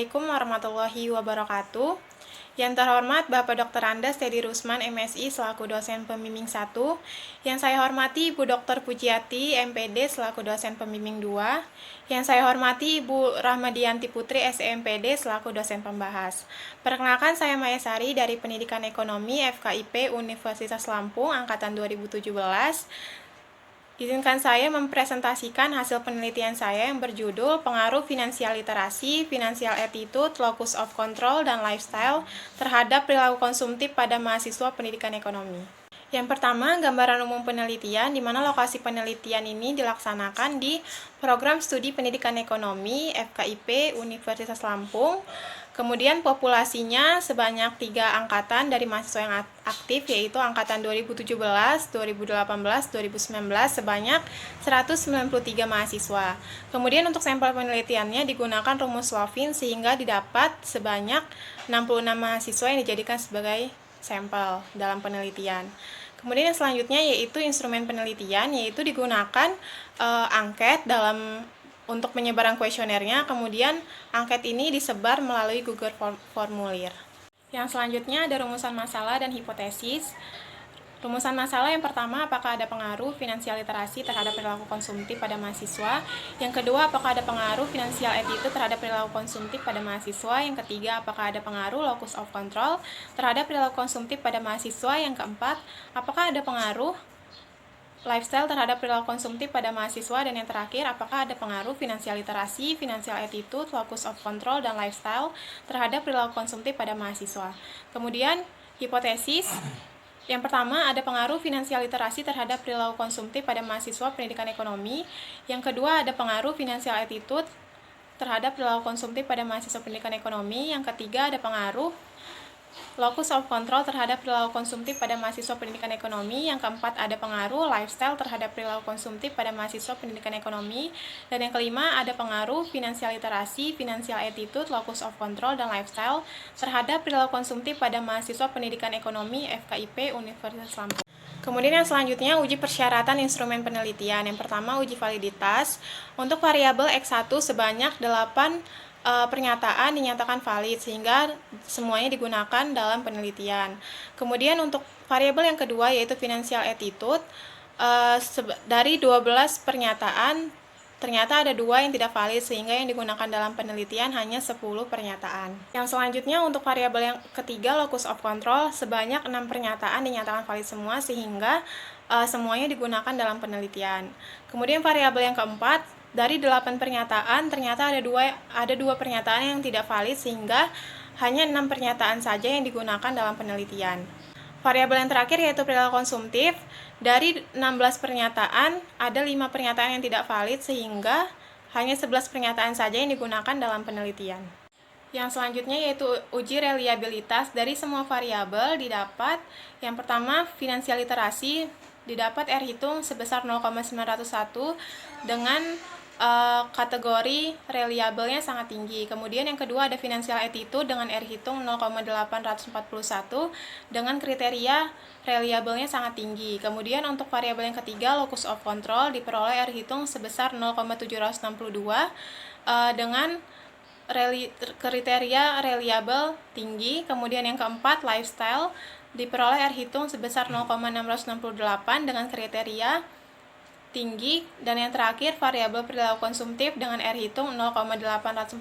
Assalamualaikum warahmatullahi wabarakatuh. Yang terhormat Bapak Dr. Andes Teddy Rusman, MSI, selaku dosen pembimbing 1. Yang saya hormati Ibu Dr. Pujiati, MPD, selaku dosen pembimbing 2. Yang saya hormati Ibu Rahmadianti Putri, SEMPD, selaku dosen pembahas. Perkenalkan, saya Maya Sari dari Pendidikan Ekonomi FKIP Universitas Lampung, Angkatan 2017. Izinkan saya mempresentasikan hasil penelitian saya yang berjudul Pengaruh Finansial Literasi, Financial Attitude, Locus of Control, dan Lifestyle terhadap perilaku konsumtif pada mahasiswa pendidikan ekonomi. Yang pertama, gambaran umum penelitian, di mana lokasi penelitian ini dilaksanakan di Program Studi Pendidikan Ekonomi FKIP Universitas Lampung. Kemudian populasinya sebanyak 3 angkatan dari mahasiswa yang aktif, yaitu angkatan 2017, 2018, 2019 sebanyak 193 mahasiswa. Kemudian untuk sampel penelitiannya digunakan rumus Swaffin sehingga didapat sebanyak 66 mahasiswa yang dijadikan sebagai sampel dalam penelitian. Kemudian yang selanjutnya yaitu instrumen penelitian, yaitu digunakan angket untuk penyebaran kuesionernya. Kemudian angket ini disebar melalui Google Formulir. Yang selanjutnya ada rumusan masalah dan hipotesis. Rumusan masalah yang pertama, apakah ada pengaruh finansial literasi terhadap perilaku konsumtif pada mahasiswa? Yang kedua, apakah ada pengaruh finansial attitude terhadap perilaku konsumtif pada mahasiswa? Yang ketiga, apakah ada pengaruh locus of control terhadap perilaku konsumtif pada mahasiswa? Yang keempat, apakah ada pengaruh lifestyle terhadap perilaku konsumtif pada mahasiswa? Dan yang terakhir, apakah ada pengaruh finansial literasi, financial attitude, locus of control, dan lifestyle terhadap perilaku konsumtif pada mahasiswa? Kemudian, hipotesis. Yang pertama, ada pengaruh finansial literasi terhadap perilaku konsumtif pada mahasiswa pendidikan ekonomi. Yang kedua, ada pengaruh financial attitude terhadap perilaku konsumtif pada mahasiswa pendidikan ekonomi. Yang ketiga, ada pengaruh locus of control terhadap perilaku konsumtif pada mahasiswa pendidikan ekonomi. Yang keempat, ada pengaruh lifestyle terhadap perilaku konsumtif pada mahasiswa pendidikan ekonomi. Dan yang kelima, ada pengaruh finansial literasi, financial attitude, locus of control, dan lifestyle terhadap perilaku konsumtif pada mahasiswa pendidikan ekonomi FKIP Universitas Lampung. Kemudian yang selanjutnya, uji persyaratan instrumen penelitian. Yang pertama, uji validitas. Untuk variabel X1 sebanyak 8 pernyataan dinyatakan valid sehingga semuanya digunakan dalam penelitian. Kemudian untuk variabel yang kedua yaitu financial attitude, dari 12 pernyataan ternyata ada 2 yang tidak valid sehingga yang digunakan dalam penelitian hanya 10 pernyataan. Yang selanjutnya untuk variabel yang ketiga locus of control, sebanyak 6 pernyataan dinyatakan valid semua sehingga semuanya digunakan dalam penelitian. Kemudian variabel yang keempat, dari 8 pernyataan ternyata ada dua pernyataan yang tidak valid sehingga hanya 6 pernyataan saja yang digunakan dalam penelitian. Variabel yang terakhir yaitu perilaku konsumtif, dari 16 pernyataan ada 5 pernyataan yang tidak valid sehingga hanya 11 pernyataan saja yang digunakan dalam penelitian. Yang selanjutnya yaitu uji reliabilitas. Dari semua variabel didapat, yang pertama finansial literasi didapat R hitung sebesar 0,901 dengan kategori reliabelnya sangat tinggi. Kemudian yang kedua ada financial attitude dengan R hitung 0,841 dengan kriteria reliabelnya sangat tinggi. Kemudian untuk variabel yang ketiga locus of control diperoleh R hitung sebesar 0,762 dengan kriteria reliabel tinggi. Kemudian yang keempat lifestyle diperoleh R hitung sebesar 0,668 dengan kriteria tinggi. Dan yang terakhir variabel perilaku konsumtif dengan R hitung 0,846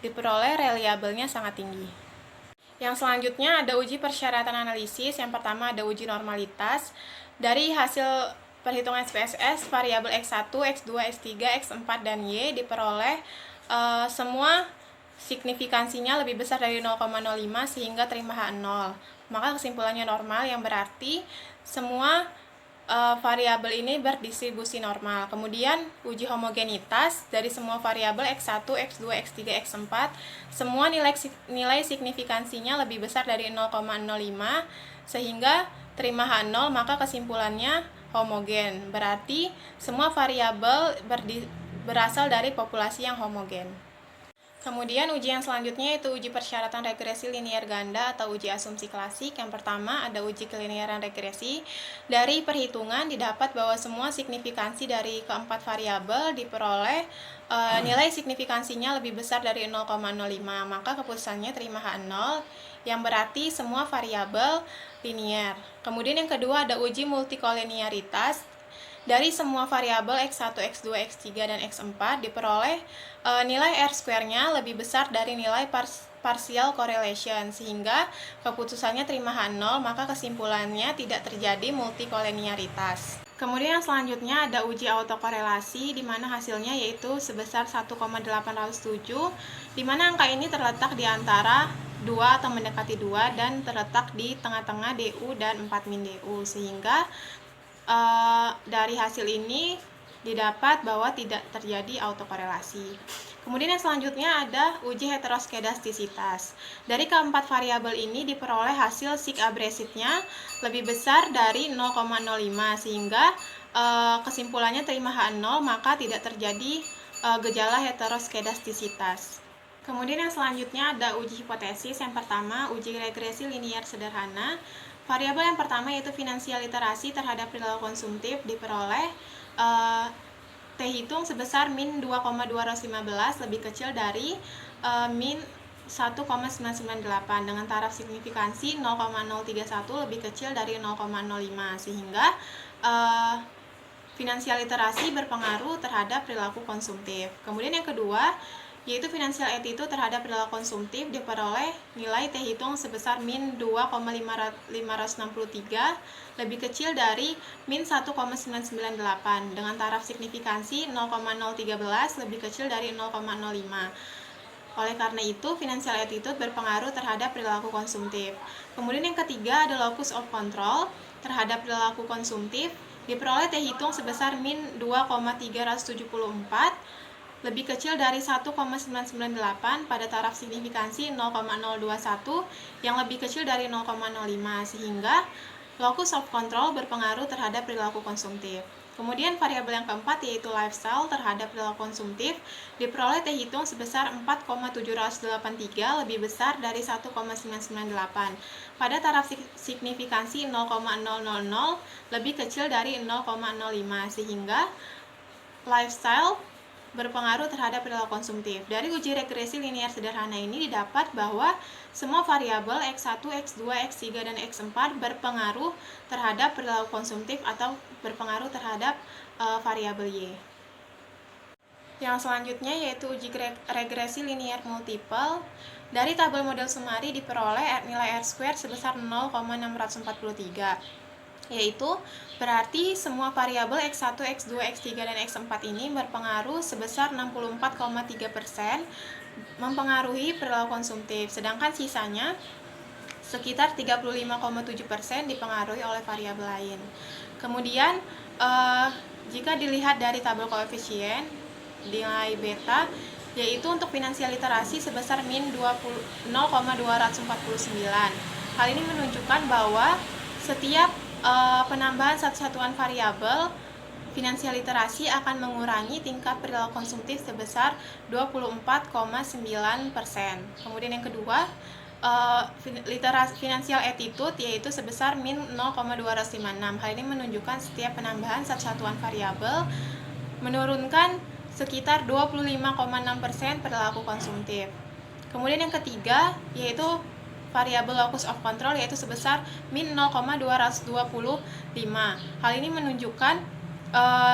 diperoleh reliabelnya sangat tinggi. Yang selanjutnya ada uji persyaratan analisis. Yang pertama ada uji normalitas. Dari hasil perhitungan SPSS variabel X1, X2, X3, X4 dan Y diperoleh semua signifikansinya lebih besar dari 0,05 sehingga terima H0. Maka kesimpulannya normal, yang berarti semua variabel ini berdistribusi normal. Kemudian uji homogenitas. Dari semua variabel X1, X2, X3, X4 semua nilai signifikansinya lebih besar dari 0,05 sehingga terima H0, maka kesimpulannya homogen. Berarti semua variabel berasal dari populasi yang homogen. Kemudian uji yang selanjutnya yaitu uji persyaratan regresi linier ganda atau uji asumsi klasik. Yang pertama ada uji kelinearan regresi. Dari perhitungan didapat bahwa semua signifikansi dari keempat variabel diperoleh nilai signifikansinya lebih besar dari 0,05, maka keputusannya terima H0, yang berarti semua variabel linier. Kemudian yang kedua ada uji multikolinearitas. Dari semua variabel X1, X2, X3, dan X4 diperoleh nilai R-square-nya lebih besar dari nilai partial correlation, sehingga keputusannya terima H0, maka kesimpulannya tidak terjadi multikolinearitas. Kemudian yang selanjutnya ada uji autokorelasi, di mana hasilnya yaitu sebesar 1,807, di mana angka ini terletak di antara 2 atau mendekati 2 dan terletak di tengah-tengah DU dan 4 min DU, sehingga dari hasil ini didapat bahwa tidak terjadi autokorelasi. Kemudian yang selanjutnya ada uji heteroskedastisitas. Dari keempat variabel ini diperoleh hasil sig abrasitnya lebih besar dari 0,05, sehingga kesimpulannya terima H0, maka tidak terjadi gejala heteroskedastisitas. Kemudian yang selanjutnya ada uji hipotesis. Yang pertama, uji regresi linier sederhana. Variabel yang pertama yaitu finansial literasi terhadap perilaku konsumtif diperoleh T hitung sebesar min 2,215 lebih kecil dari min 1,998 dengan taraf signifikansi 0,031 lebih kecil dari 0,05, sehingga finansial literasi berpengaruh terhadap perilaku konsumtif. Kemudian yang kedua yaitu finansial attitude terhadap perilaku konsumtif diperoleh nilai T hitung sebesar min 2,563 lebih kecil dari min 1,998 dengan taraf signifikansi 0,013 lebih kecil dari 0,05. Oleh karena itu, financial attitude berpengaruh terhadap perilaku konsumtif. Kemudian yang ketiga ada locus of control terhadap perilaku konsumtif diperoleh T hitung sebesar min 2,374 lebih kecil dari 1,998 pada taraf signifikansi 0,021 yang lebih kecil dari 0,05, sehingga locus of control berpengaruh terhadap perilaku konsumtif. Kemudian variabel yang keempat yaitu lifestyle terhadap perilaku konsumtif diperoleh T hitung sebesar 4,783 lebih besar dari 1,998 pada taraf signifikansi 0,000 lebih kecil dari 0,05, sehingga lifestyle berpengaruh terhadap perilaku konsumtif. Dari uji regresi linier sederhana ini didapat bahwa semua variabel X1, X2, X3, dan X4 berpengaruh terhadap perilaku konsumtif atau berpengaruh terhadap variabel Y. Yang selanjutnya yaitu uji regresi linier multiple. Dari tabel model sumari diperoleh nilai R-square sebesar 0,643. Yaitu berarti semua variabel X1, X2, X3, dan X4 ini berpengaruh sebesar 64,3% mempengaruhi perilaku konsumtif, sedangkan sisanya sekitar 35,7% dipengaruhi oleh variabel lain. Kemudian jika dilihat dari tabel koefisien nilai beta, yaitu untuk finansial literasi sebesar min 0,249. Hal ini menunjukkan bahwa setiap penambahan satu satuan variabel finansial literasi akan mengurangi tingkat perilaku konsumtif sebesar 24,9%. Kemudian yang kedua, financial attitude yaitu sebesar min 0,256. Hal ini menunjukkan setiap penambahan satu satuan variabel menurunkan sekitar 25,6% perilaku konsumtif. Kemudian yang ketiga yaitu variabel locus of control yaitu sebesar min 0,225. Hal ini menunjukkan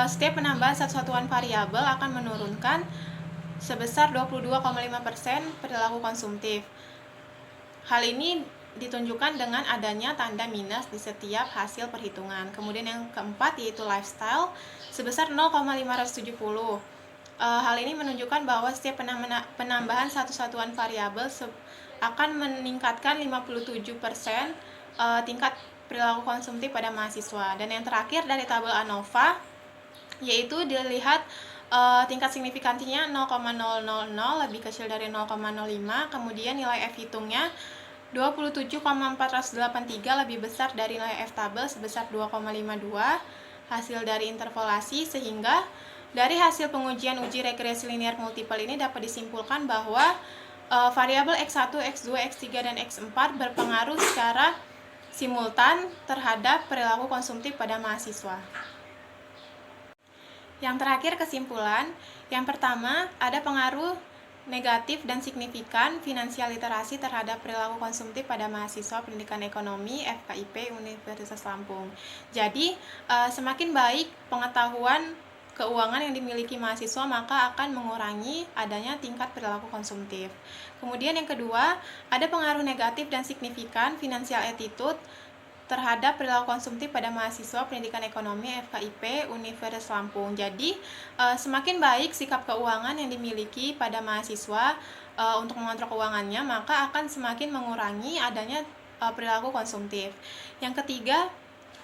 setiap penambahan satu satuan variabel akan menurunkan sebesar 22,5% perilaku konsumtif. Hal ini ditunjukkan dengan adanya tanda minus di setiap hasil perhitungan. Kemudian yang keempat yaitu lifestyle sebesar 0,570. Hal ini menunjukkan bahwa setiap penambahan satu satuan variabel akan meningkatkan 57% tingkat perilaku konsumtif pada mahasiswa. Dan yang terakhir dari tabel ANOVA yaitu dilihat tingkat signifikansinya 0,000 lebih kecil dari 0,05, kemudian nilai F hitungnya 27,483 lebih besar dari nilai F tabel sebesar 2,52 hasil dari interpolasi, sehingga Dari hasil pengujian uji regresi linear multiple ini dapat disimpulkan bahwa variabel X1, X2, X3, dan X4 berpengaruh secara simultan terhadap perilaku konsumtif pada mahasiswa. Yang terakhir, kesimpulan. Yang pertama, ada pengaruh negatif dan signifikan finansial literasi terhadap perilaku konsumtif pada mahasiswa pendidikan ekonomi FKIP Universitas Lampung. Jadi, semakin baik pengetahuan keuangan yang dimiliki mahasiswa, maka akan mengurangi adanya tingkat perilaku konsumtif. Kemudian yang kedua, ada pengaruh negatif dan signifikan financial attitude terhadap perilaku konsumtif pada mahasiswa pendidikan ekonomi FKIP Universitas Lampung. Jadi, semakin baik sikap keuangan yang dimiliki pada mahasiswa untuk mengontrol keuangannya, maka akan semakin mengurangi adanya perilaku konsumtif. Yang ketiga,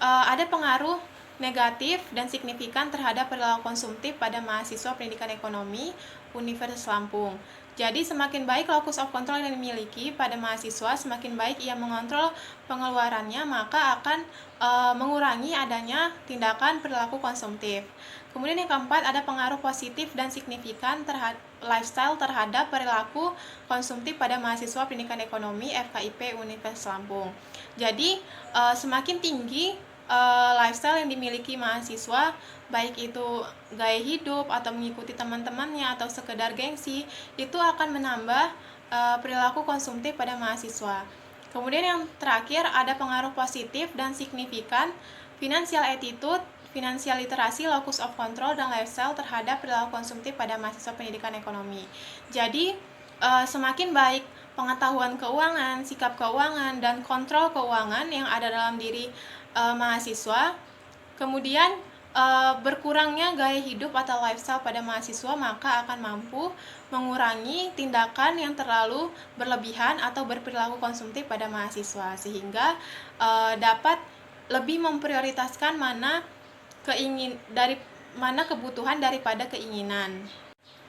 ada pengaruh negatif dan signifikan terhadap perilaku konsumtif pada mahasiswa pendidikan ekonomi Universitas Lampung. Jadi, semakin baik locus of control yang dimiliki pada mahasiswa, semakin baik ia mengontrol pengeluarannya, maka akan mengurangi adanya tindakan perilaku konsumtif. Kemudian yang keempat, ada pengaruh positif dan signifikan terhadap lifestyle terhadap perilaku konsumtif pada mahasiswa pendidikan ekonomi FKIP Universitas Lampung. Jadi, semakin tinggi lifestyle yang dimiliki mahasiswa, baik itu gaya hidup atau mengikuti teman-temannya atau sekedar gengsi, itu akan menambah perilaku konsumtif pada mahasiswa. Kemudian yang terakhir, ada pengaruh positif dan signifikan financial attitude, financial literasi, locus of control, dan lifestyle terhadap perilaku konsumtif pada mahasiswa pendidikan ekonomi. Jadi, semakin baik pengetahuan keuangan, sikap keuangan, dan kontrol keuangan yang ada dalam diri mahasiswa, kemudian berkurangnya gaya hidup atau lifestyle pada mahasiswa, maka akan mampu mengurangi tindakan yang terlalu berlebihan atau berperilaku konsumtif pada mahasiswa, sehingga dapat lebih memprioritaskan mana kebutuhan daripada keinginan,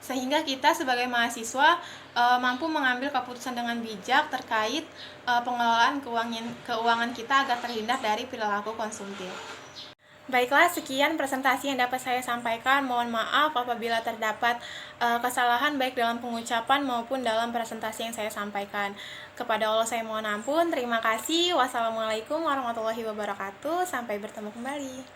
sehingga kita sebagai mahasiswa mampu mengambil keputusan dengan bijak terkait pengelolaan keuangan kita agar terhindar dari perilaku konsumtif. Baiklah, sekian presentasi yang dapat saya sampaikan. Mohon maaf apabila terdapat kesalahan baik dalam pengucapan maupun dalam presentasi yang saya sampaikan. Kepada Allah saya mohon ampun. Terima kasih. Wassalamualaikum warahmatullahi wabarakatuh. Sampai bertemu kembali.